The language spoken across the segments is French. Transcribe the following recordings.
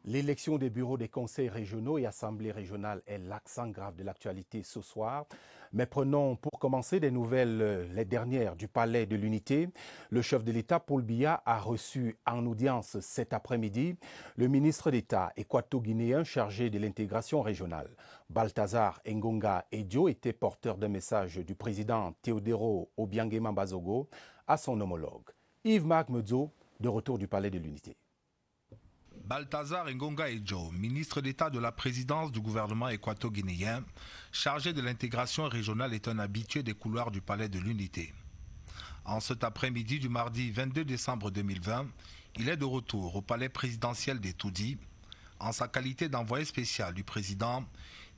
L'élection des bureaux des conseils régionaux et assemblées régionales est l'accent grave de l'actualité ce soir. Mais prenons pour commencer des nouvelles, les dernières du Palais de l'Unité. Le chef de l'État, Paul Biya, a reçu en audience cet après-midi le ministre d'État équato-guinéen chargé de l'intégration régionale. Balthazar Ngonga Edjo était porteur d'un message du président Teodoro Obiangema Bazogo à son homologue. Yves-Marc Medzo, de retour du Palais de l'Unité. Balthazar Ngonga Edjo, ministre d'État de la présidence du gouvernement équato-guinéen, chargé de l'intégration régionale, est un habitué des couloirs du Palais de l'Unité. En cet après-midi du mardi 22 décembre 2020, il est de retour au palais présidentiel des Toudi, en sa qualité d'envoyé spécial du président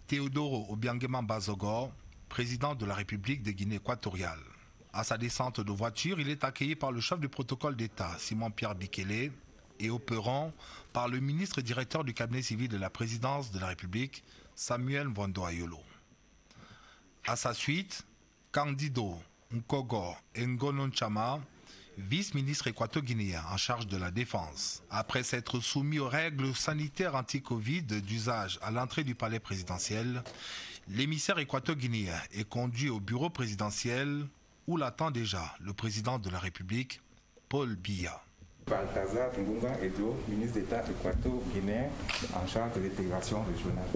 Teodoro Obiangema Bazogo, président de la République de Guinée équatoriale. À sa descente de voiture, il est accueilli par le chef du protocole d'État, Simon-Pierre Bikele, et au perron par le ministre directeur du cabinet civil de la présidence de la République, Samuel Mvondo Ayolo. À sa suite, Candido Nkogo Ngononchama, vice-ministre équato-guinéen en charge de la défense. Après s'être soumis aux règles sanitaires anti-Covid d'usage à l'entrée du palais présidentiel, l'émissaire équato-guinéen est conduit au bureau présidentiel où l'attend déjà le président de la République, Paul Biya. Balthazar Ngonga Edjo, ministre d'État équato-guinéen en charge de l'intégration régionale.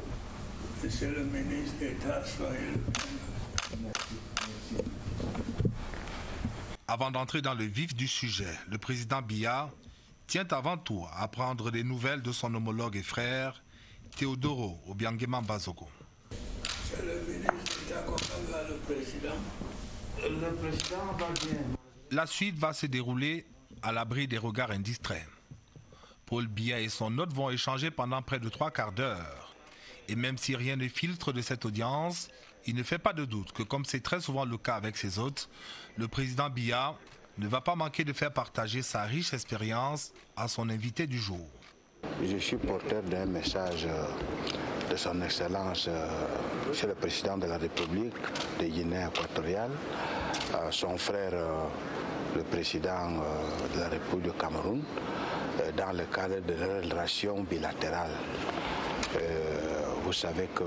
Monsieur le ministre d'État, soyez le Avant d'entrer dans le vif du sujet, le président Biya tient avant tout à prendre des nouvelles de son homologue et frère, Teodoro Obiangema Bazogo. Monsieur le ministre d'État, comment va le président? Le président va bien. La suite va se dérouler à l'abri des regards indistraits. Paul Biya et son hôte vont échanger pendant près de 3 quarts d'heure. Et même si rien ne filtre de cette audience, il ne fait pas de doute que, comme c'est très souvent le cas avec ses hôtes, le président Biya ne va pas manquer de faire partager sa riche expérience à son invité du jour. Je suis porteur d'un message de son Excellence, Monsieur le Président de la République de Guinée équatoriale, son frère, le président de la République du Cameroun, dans le cadre de leurs relations bilatérales. Vous savez que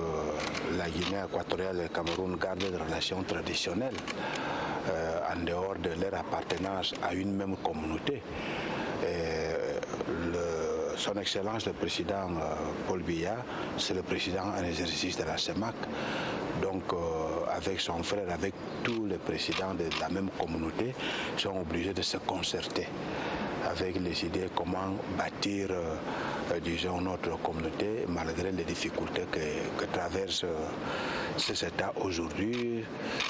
la Guinée équatoriale et le Cameroun gardent des relations traditionnelles en dehors de leur appartenance à une même communauté. Son Excellence le Président Paul Biya, c'est le président en exercice de la CEMAC. Donc avec son frère, avec tous les présidents de la même communauté, ils sont obligés de se concerter avec les idées comment bâtir, disons, notre communauté malgré les difficultés que traverse ces États aujourd'hui,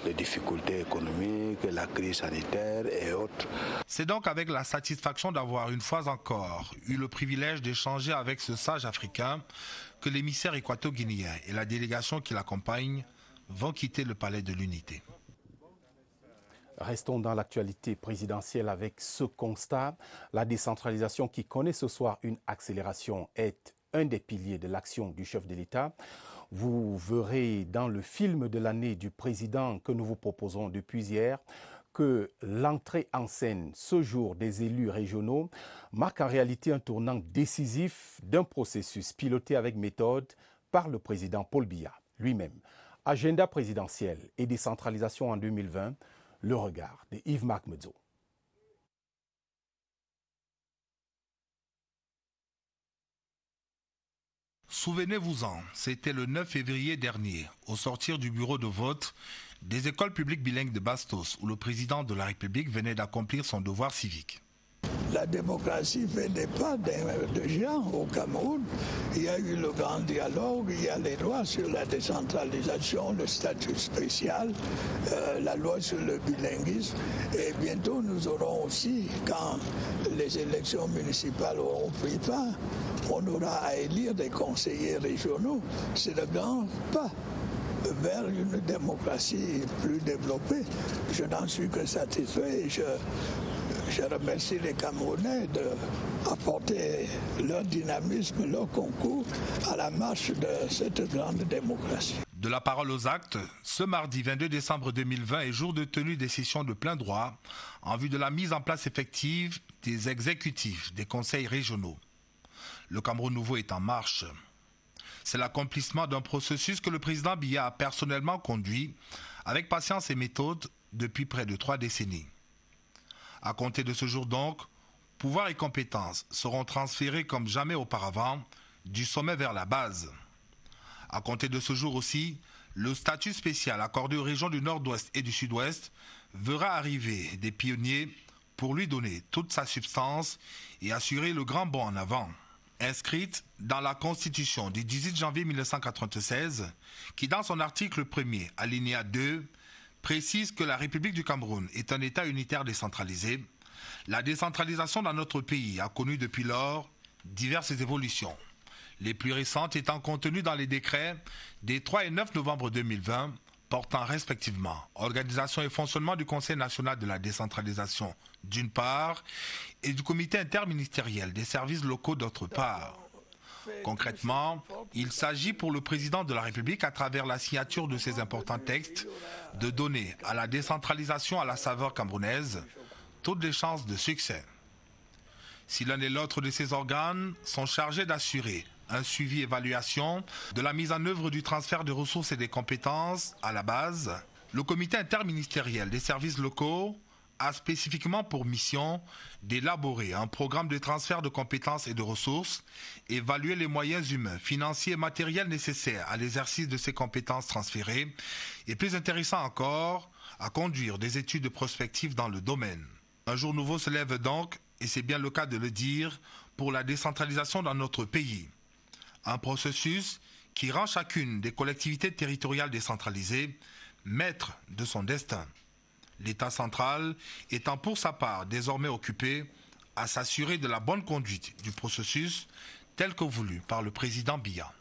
les difficultés économiques, la crise sanitaire et autres. C'est donc avec la satisfaction d'avoir une fois encore eu le privilège d'échanger avec ce sage africain que l'émissaire équato-guinéen et la délégation qui l'accompagne vont quitter le palais de l'Unité. Restons dans l'actualité présidentielle avec ce constat. La décentralisation qui connaît ce soir une accélération est un des piliers de l'action du chef de l'État. Vous verrez dans le film de l'année du président que nous vous proposons depuis hier que l'entrée en scène ce jour des élus régionaux marque en réalité un tournant décisif d'un processus piloté avec méthode par le président Paul Biya lui-même. Agenda présidentiel et décentralisation en 2020, le regard de Yves-Marc Medzo. Souvenez-vous-en, c'était le 9 février dernier, au sortir du bureau de vote des écoles publiques bilingues de Bastos, où le président de la République venait d'accomplir son devoir civique. La démocratie fait des pas de gens au Cameroun. Il y a eu le grand dialogue, il y a les lois sur la décentralisation, le statut spécial, la loi sur le bilinguisme. Et bientôt nous aurons aussi, quand les élections municipales auront pris fin, on aura à élire des conseillers régionaux. C'est le grand pas vers une démocratie plus développée. Je n'en suis que satisfait. Je remercie les Camerounais d'apporter leur dynamisme, leur concours à la marche de cette grande démocratie. De la parole aux actes, ce mardi 22 décembre 2020 est jour de tenue des sessions de plein droit en vue de la mise en place effective des exécutifs des conseils régionaux. Le Cameroun nouveau est en marche. C'est l'accomplissement d'un processus que le président Biya a personnellement conduit avec patience et méthode depuis près de 3 décennies. À compter de ce jour donc, pouvoir et compétences seront transférés comme jamais auparavant du sommet vers la base. À compter de ce jour aussi, le statut spécial accordé aux régions du Nord-Ouest et du Sud-Ouest verra arriver des pionniers pour lui donner toute sa substance et assurer le grand bond en avant. Inscrite dans la Constitution du 18 janvier 1996, qui dans son article 1er, alinéa 2, précise que la République du Cameroun est un État unitaire décentralisé, la décentralisation dans notre pays a connu depuis lors diverses évolutions, les plus récentes étant contenues dans les décrets des 3 et 9 novembre 2020 portant respectivement organisation et fonctionnement du Conseil national de la décentralisation d'une part et du comité interministériel des services locaux d'autre part. Concrètement, il s'agit pour le président de la République, à travers la signature de ces importants textes, de donner à la décentralisation à la saveur camerounaise toutes les chances de succès. Si l'un et l'autre de ces organes sont chargés d'assurer un suivi et évaluation de la mise en œuvre du transfert de ressources et des compétences à la base, le comité interministériel des services locaux a spécifiquement pour mission d'élaborer un programme de transfert de compétences et de ressources, évaluer les moyens humains, financiers et matériels nécessaires à l'exercice de ces compétences transférées et, plus intéressant encore, à conduire des études prospectives dans le domaine. Un jour nouveau se lève donc, et c'est bien le cas de le dire, pour la décentralisation dans notre pays. Un processus qui rend chacune des collectivités territoriales décentralisées maître de son destin. L'État central étant pour sa part désormais occupé à s'assurer de la bonne conduite du processus tel que voulu par le président Biya.